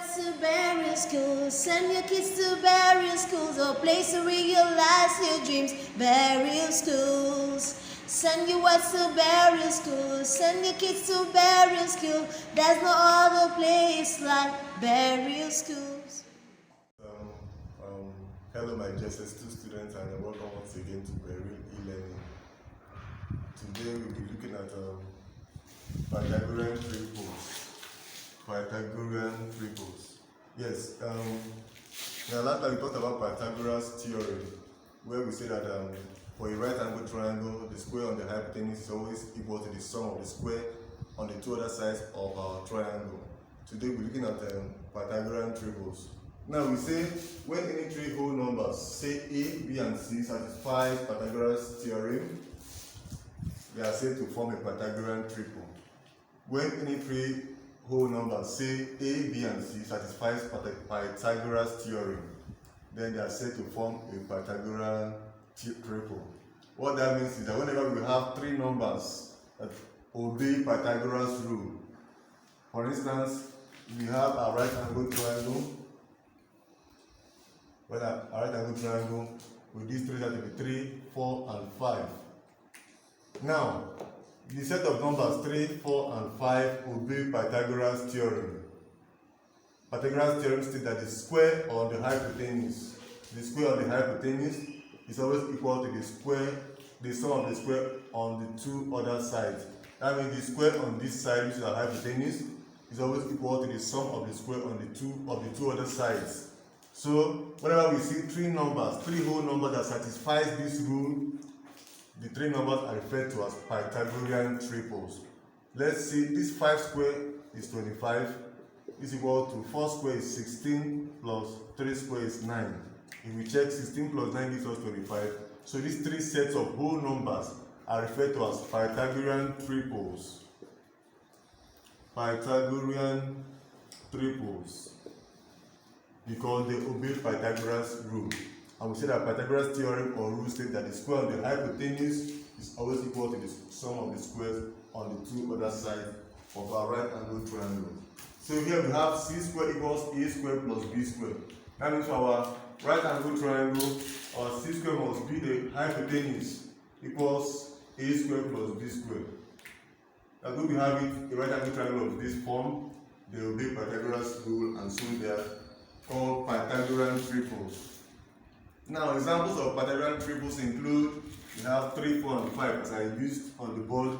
to Berry School. Send your kids to Berry Schools, a place to realize your dreams. Berry Schools. Send your words to Berry School. Send your kids to Berry School. There's no other place like Berry Schools. Hello, my Jss2 students, and welcome once again to Berry e-learning. Today we'll be looking at Pythagorean triples. Pythagorean triples. Yes. Now last time we talked about Pythagoras theorem, where we say that for a right angle triangle, the square on the hypotenuse is always equal to the sum of the square on the two other sides of our triangle. Today we're looking at Pythagorean triples. Now we say when any three whole numbers, say A, B, and C, satisfy Pythagoras theorem, they are said to form a Pythagorean triple. When any three whole numbers, say A, B, and C, satisfies Pythagoras theorem, then they are said to form a Pythagorean triple. What that means is that whenever we have three numbers that obey Pythagoras rule, for instance, we have a right angle triangle. Well, a right angle triangle with these three, that will be 3, 4, and 5. Now, the set of numbers 3, 4, and 5 obey Pythagoras theorem. Pythagoras theorem states that the square on the hypotenuse, is always equal to the sum of the square on the two other sides. That means the square on this side, which is our hypotenuse, is always equal to the sum of the square on the two other sides. So whenever we see three whole numbers that satisfies this rule, the three numbers are referred to as Pythagorean triples. Let's see, this 5 square is 25, is equal to 4 square is 16 plus 3 square is 9. If we check, 16 plus 9 gives us 25. So these three sets of whole numbers are referred to as Pythagorean triples. Pythagorean triples, because they obey Pythagoras rule. And we say that Pythagoras theorem or rule states that the square on the hypotenuse is always equal to the sum of the squares on the two other sides of our right angle triangle. So here we have c squared equals a squared plus b squared. That means for our right angle triangle, our c squared must be the hypotenuse equals a squared plus b squared. That we have it, a right angle triangle of this form, they obey Pythagoras rule, and so they are called Pythagorean triples. Now, examples of Pythagorean triples include, we have 3, 4, and 5 as I used on the board.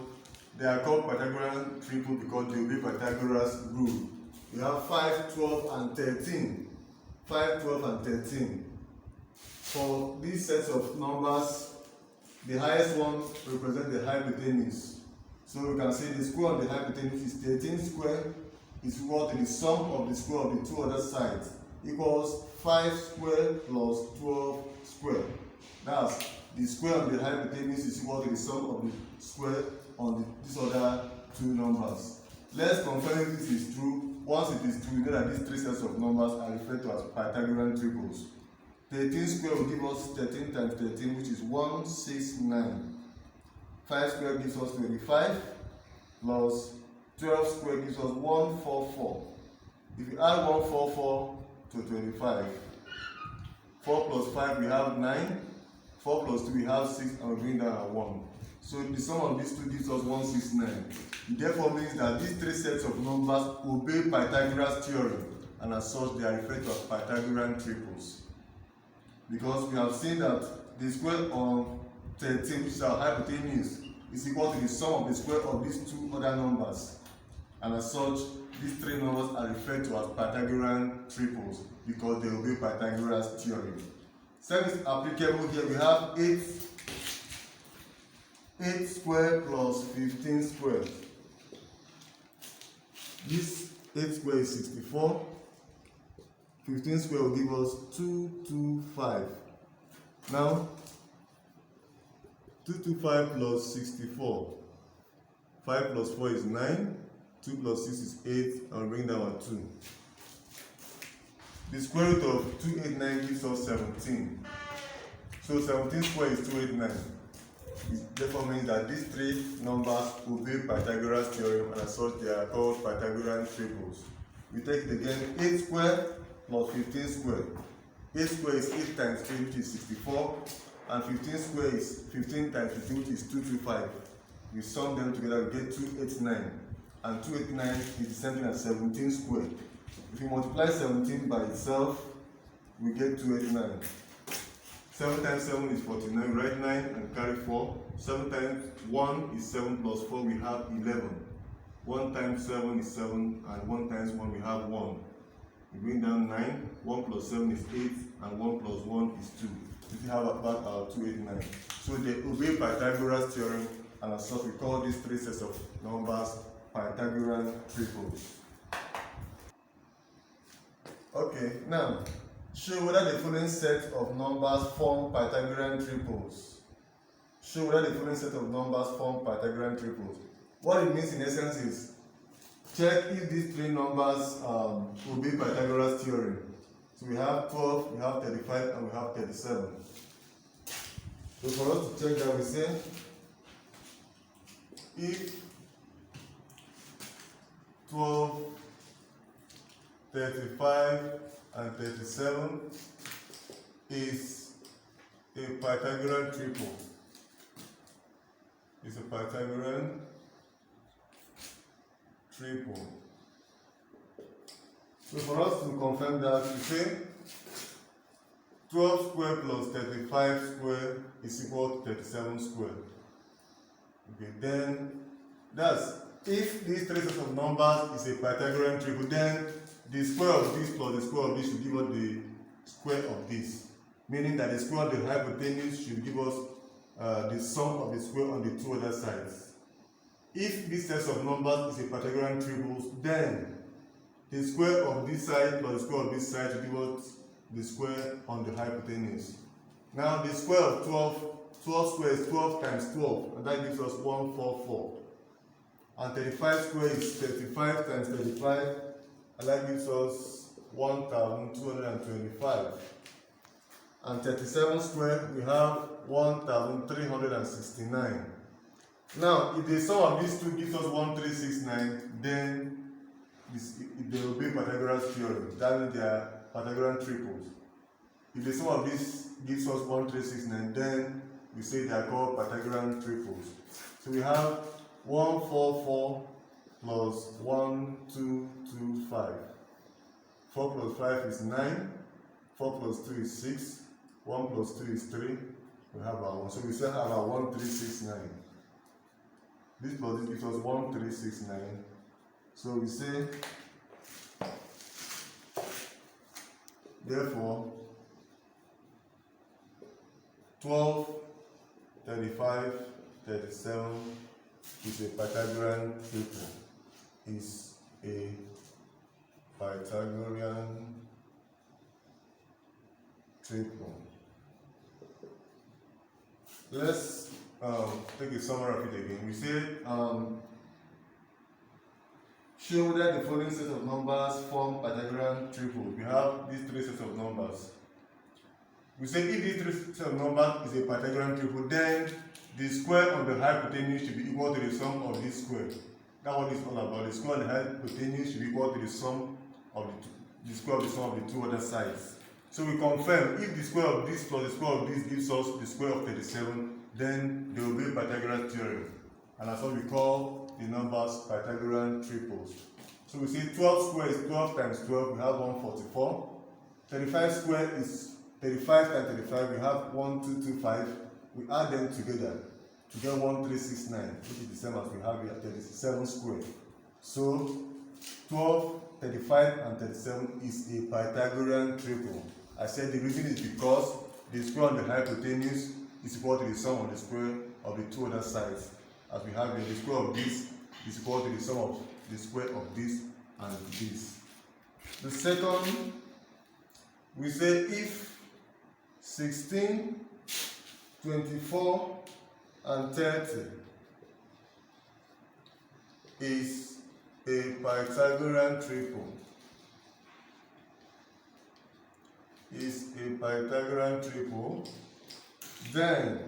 They are called Pythagorean triples because they obey Pythagoras rule. We have 5, 12, and 13. 5, 12, and 13. For these sets of numbers, the highest one represents the hypotenuse. So we can say the square on the hypotenuse is 13 square is equal to the sum of the square of the two other sides, equals 5 square plus 12 square. That's the square on the hypotenuse is equal to the sum of the square on these other two numbers. Let's confirm if this is true. Once it is true, we know that these three sets of numbers are referred to as Pythagorean triples. 13 square will give us 13 times 13, which is 169. 5 square gives us 25, plus 12 square gives us 144. If you add 144 to 25, 4 plus 5 we have 9, 4 plus 2 we have 6, and we bring down a 1. So the sum of these two gives us 169. It therefore means that these three sets of numbers obey Pythagoras theorem, and as such they are referred to as Pythagorean triples. Because we have seen that the square of 13, which is our hypotenuse, is equal to the sum of the square of these two other numbers, and as such these three numbers are referred to as Pythagorean triples because they obey Pythagoras theorem. Same is applicable here. We have 8 square plus 15 square. This 8 square is 64. 15 square will give us 225. Now 225 plus 64. 5 plus 4 is 9. 2 plus 6 is 8, and bring down a 2. The square root of 289 gives us 17. So 17 square is 289. It therefore means that these three numbers obey Pythagoras theorem, and as such they are called Pythagorean triples. We take it again, 8 square plus 15 square. 8 square is 8 times 3, which is 64, and 15 square is 15 times 15, which is 225. We sum them together, we get 289, and 289 is the same thing as 17 square. If we multiply 17 by itself, we get 289. 7 times 7 is 49, write 9 and carry 4. 7 times 1 is 7 plus 4, we have 11. 1 times 7 is 7, and 1 times 1 we have 1. We bring down 9, 1 plus 7 is 8, and 1 plus 1 is 2. We have about our 289. So they obey Pythagoras theorem, and as such we call these three sets of numbers Pythagorean triples. Okay, now show whether the following set of numbers form Pythagorean triples. Show whether the following set of numbers form Pythagorean triples. What it means in essence is, check if these three numbers obey Pythagoras theorem. So we have 12, we have 35, and we have 37. So for us to check that, we say, if 12, 35, and 37 is a Pythagorean triple. It's a Pythagorean triple. So for us to confirm that, we say 12 square plus 35 square is equal to 37 square. Okay, then that's if these three sets of numbers is a Pythagorean triple, then the square of this plus the square of this should give us the square of this. Meaning that the square of the hypotenuse should give us the sum of the square on the two other sides. If this set of numbers is a Pythagorean triple, then the square of this side plus the square of this side should give us the square on the hypotenuse. Now the square of 12 square is 12 times 12, and that gives us 144. And 35 square is 35 times 35, and that gives us 1225. And 37 square, we have 1369. Now, if the sum of these two gives us 1369, then they will be Pythagoras theorem. That means they are Pythagorean triples. If the sum of this gives us 1369, then we say they are called Pythagorean triples. So we have 144 plus 1225. 4 plus 5 is 9. 4 plus 2 is 6. 1 plus 2 is 3. We have our 1. So we still have our 1369. This plus this gives us 1369. So we say, therefore, 12, 35, 37 is a Pythagorean triple. Is a Pythagorean triple. Let's take a summary of it again. We said, show that the following set of numbers form Pythagorean triple. We have these three sets of numbers. We say if these three sets of numbers is a Pythagorean triple, then the square of the hypotenuse should be equal to the sum of this square. That's what it's all about. The square of the hypotenuse should be equal to the sum of the square of the sum of the two other sides. So we confirm if the square of this plus the square of this gives us the square of 37, then there will be Pythagoras theorem. And that's what we call the numbers Pythagorean triples. So we see 12 square is 12 times 12, we have 144. 35 square is 35 times 35, we have 1225. We add them together to get 1369, which is the same as we have here, 37 square. So 12, 35, and 37 is a Pythagorean triple. I said the reason is because the square on the hypotenuse is equal to the sum of the square of the two other sides. As we have here, the square of this is equal to the sum of the square of this and this. The second, we say if 16, 24, and 30 is a Pythagorean triple. Is a Pythagorean triple, then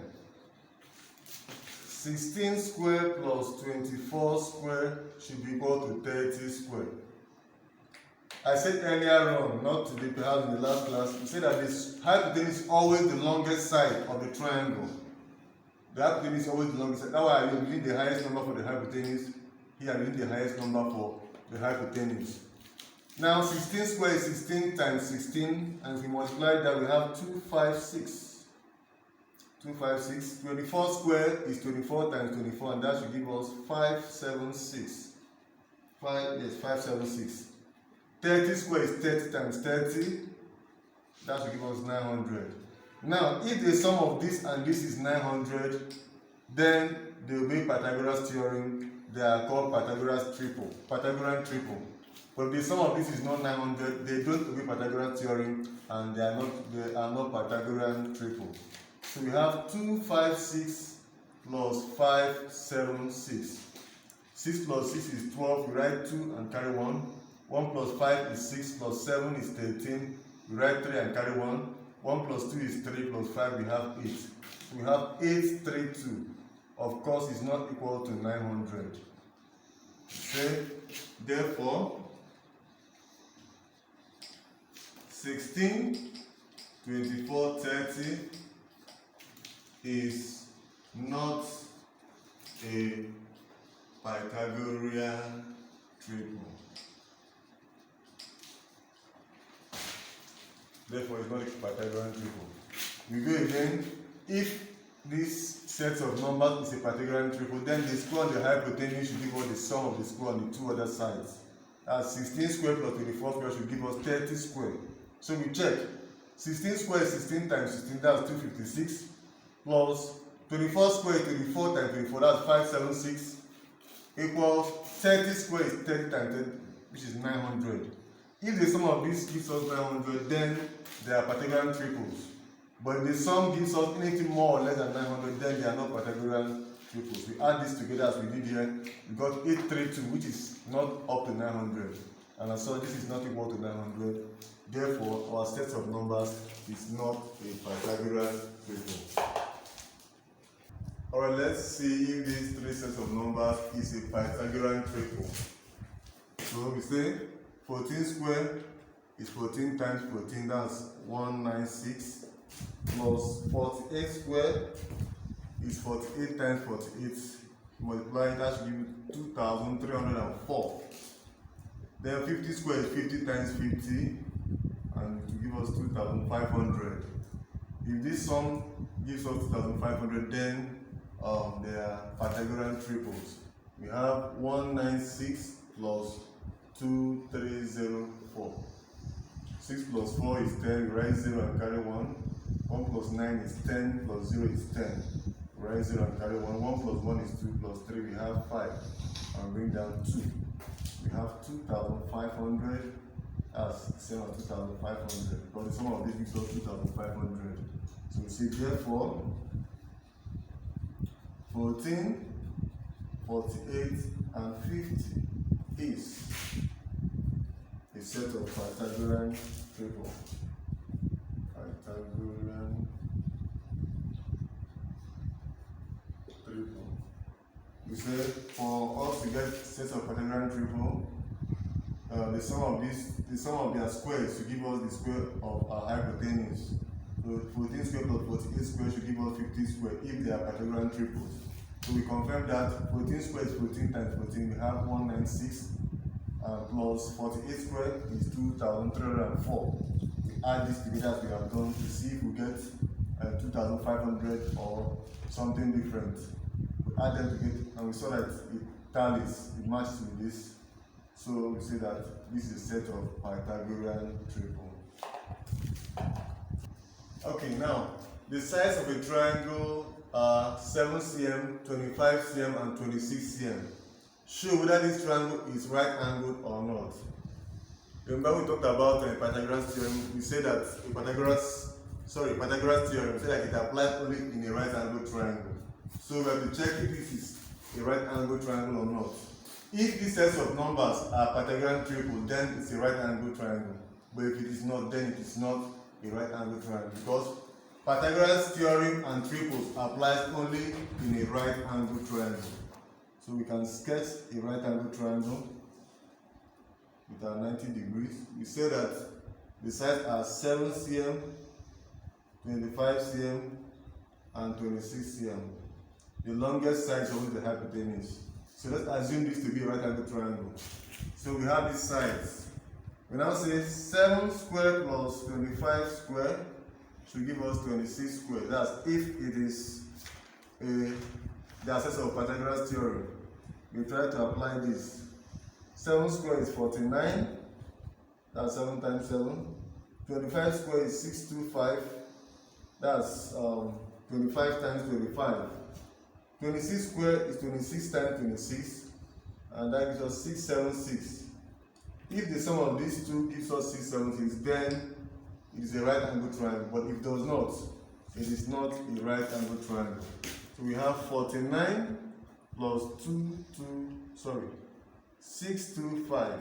16 square plus 24 square should be equal to 30 square. I said earlier on, not today, perhaps in the last class, we said that this hypotenuse is always the longest side of the triangle. The hypotenuse is always the longest side. That's why I'm using the highest number for the hypotenuse. Here I'm using the highest number for the hypotenuse. Now 16 squared is 16 times 16, and if we multiply that, we have 256. 256. 24 squared is 24 times 24, and that should give us 576. 576. 30 squared is 30 times 30, that should give us 900. Now, if the sum of this and this is 900, then they obey Pythagoras theorem. They are called Pythagoras triple, Pythagorean triple. But if the sum of this is not 900, they don't obey Pythagoras theorem, and they are not Pythagorean triple. So we have 256 plus 576. 6 plus 6 is 12. We write 2 and carry 1. 1 plus 5 is 6, plus 7 is 13. We write 3 and carry 1. 1 plus 2 is 3, plus 5 we have 8. So we have 832. Of course, is not equal to 900. Say, therefore, 16, 24, 30 is not a Pythagorean triple. Therefore, it's not a Pythagorean triple. We go again. If this set of numbers is a Pythagorean triple, then the square on the hypotenuse should give us the sum of the square on the two other sides. That's 16 squared plus 24 squared should give us 30 squared. So we check. 16 squared is 16 times 16, that's 256. Plus 24 squared is 24 times 24, that's 576. Equals 30 squared is 30 times 30, which is 900. If the sum of this gives us 900, then they are Pythagorean triples. But if the sum gives us anything more or less than 900, then they are not Pythagorean triples. We add this together as we did here. We got 832, which is not up to 900. And I saw this is not equal to 900. Therefore, our set of numbers is not a Pythagorean triple. Alright, let's see if these three sets of numbers is a Pythagorean triple. So we say 14 squared is 14 times 14, that's 196, plus 48 squared is 48 times 48, multiply that should give you 2304. Then 50 squared is 50 times 50, and to give us 2500. If this sum gives us 2500, then they are Pythagorean triples. We have 196 plus 2304. 6 plus 4 is 10, we write 0 and carry 1. 1 plus 9 is 10, plus 0 is 10. We write 0 and carry 1. 1 plus 1 is 2, plus 3 we have 5. And bring down 2. We have 2500 as same as 2500. But the sum of this gives us 2500. So we say therefore 14, 48, and 50 is a set of Pythagorean triple. Pythagorean triple. We say for us to get sets of Pythagorean triple, the sum of their squares should give us the square of our hypotenuse. So 14 squared plus 48 squared should give us 50 squared if they are Pythagorean triples. So we confirm that 14 squared is 14 times 14, we have 196, plus 48 squared is 2304. We add this together as we have done to see if we get 2500 or something different. We add them together and we saw that it tallies, it matches with this. So we say that this is a set of Pythagorean triple. Okay, now the sides of a triangle are 7 cm, 25 cm, and 26 cm. Show whether this triangle is right angled or not. Remember we talked about Pythagoras theorem. We said that Pythagoras theorem said that it applies only in a right angled triangle. So we have to check if this is a right angled triangle or not. If these sets of numbers are Pythagorean triple, then it's a right angled triangle. But if it is not, then it is not a right angled triangle, because Pythagoras theorem and triples applies only in a right angled triangle. So we can sketch a right angled triangle. with our 90 degrees. We say that the sides are 7 cm, 25 cm, and 26 cm. The longest side is always the hypotenuse. So let's assume this to be a right angle triangle. So we have these sides. We now say 7 square plus 25 square should give us 26 square. That's if it is the access of Pythagoras theorem. We try to apply this. 7 square is 49. That's 7 times 7. 25 square is 625. That's 25 times 25. 26 square is 26 times 26. And that gives us 676. If the sum of these two gives us 676, then it is a right angle triangle. But if it does not, it is not a right angle triangle. So we have 49 plus 625.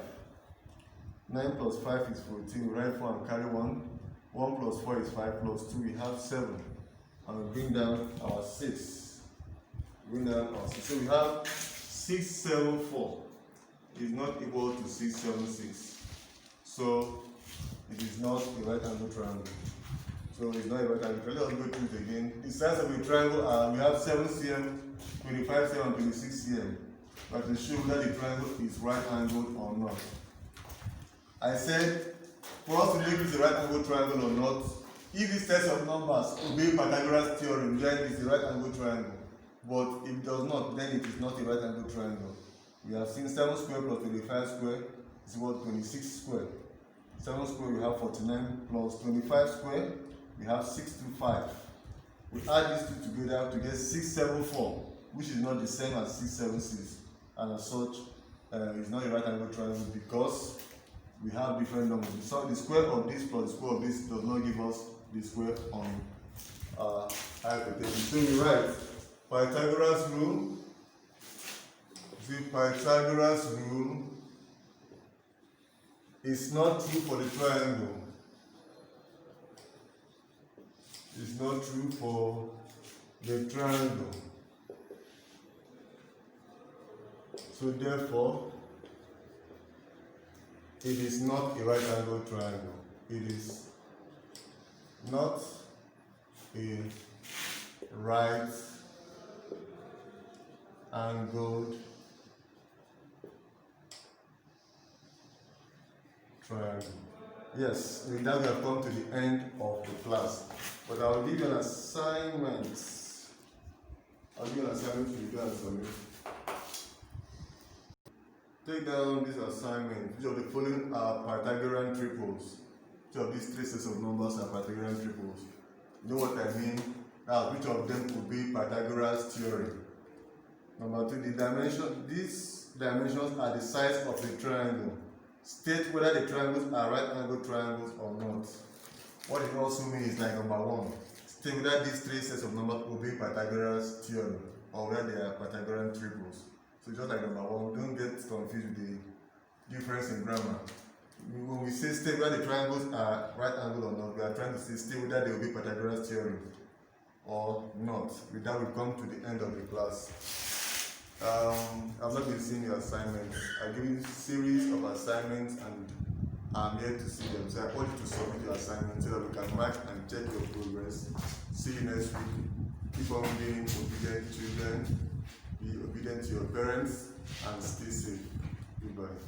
9 plus 5 is 14. We write 4 and carry 1. 1 plus 4 is 5 plus 2. We have 7. And we bring down our 6. So we have 674 is not equal to 676. So it is not a right angle triangle. So it's not a right angle triangle. Let's go through it again. The sides of the triangle are, we have 7 cm, 25 cm, and 26 cm. But to show that the triangle is right angled or not. I said, for us to make this a right angle triangle or not, if this set of numbers obey Pythagoras theorem, then it's a right angle triangle. But if it does not, then it is not a right angle triangle. We have seen 7 square plus 25 square is equal to 26 square. 7 square we have 49 plus 25 square we have 625. We add these two together to get 674, which is not the same as 676, and as such it's not a right angle triangle because we have different numbers. So the square of this plus the square of this does not give us the square on hypotenuse. So we write Pythagoras rule. The Pythagoras rule is not true for the triangle. It's not true for the triangle. So therefore, it is not a right angle triangle. It is not a right angled triangle. Yes, with that we have come to the end of the class. But I will give you an assignment. I'll give you an assignment for you to submit. Take down this assignment. Which of the following are Pythagorean triples? Which of these three sets of numbers are Pythagorean triples? You know what I mean? Which of them will be Pythagoras theorem? Number 2, these dimensions are the sides of the triangle. State whether the triangles are right angle triangles or not. What it also means is like number 1. State whether these three sets of numbers will be Pythagoras theorem or whether they are Pythagorean triples. So just like number 1, don't get confused with the difference in grammar. When we say state whether the triangles are right angle or not, we are trying to say state whether they will be Pythagoras theorem or not. With that, we come to the end of the class. I've not been seeing your assignments. I give you a series of assignments and I'm here to see them. So I want you to submit your assignments so that we can mark and check your progress. See you next week. Keep on being obedient children. Be obedient to your parents and stay safe. Goodbye.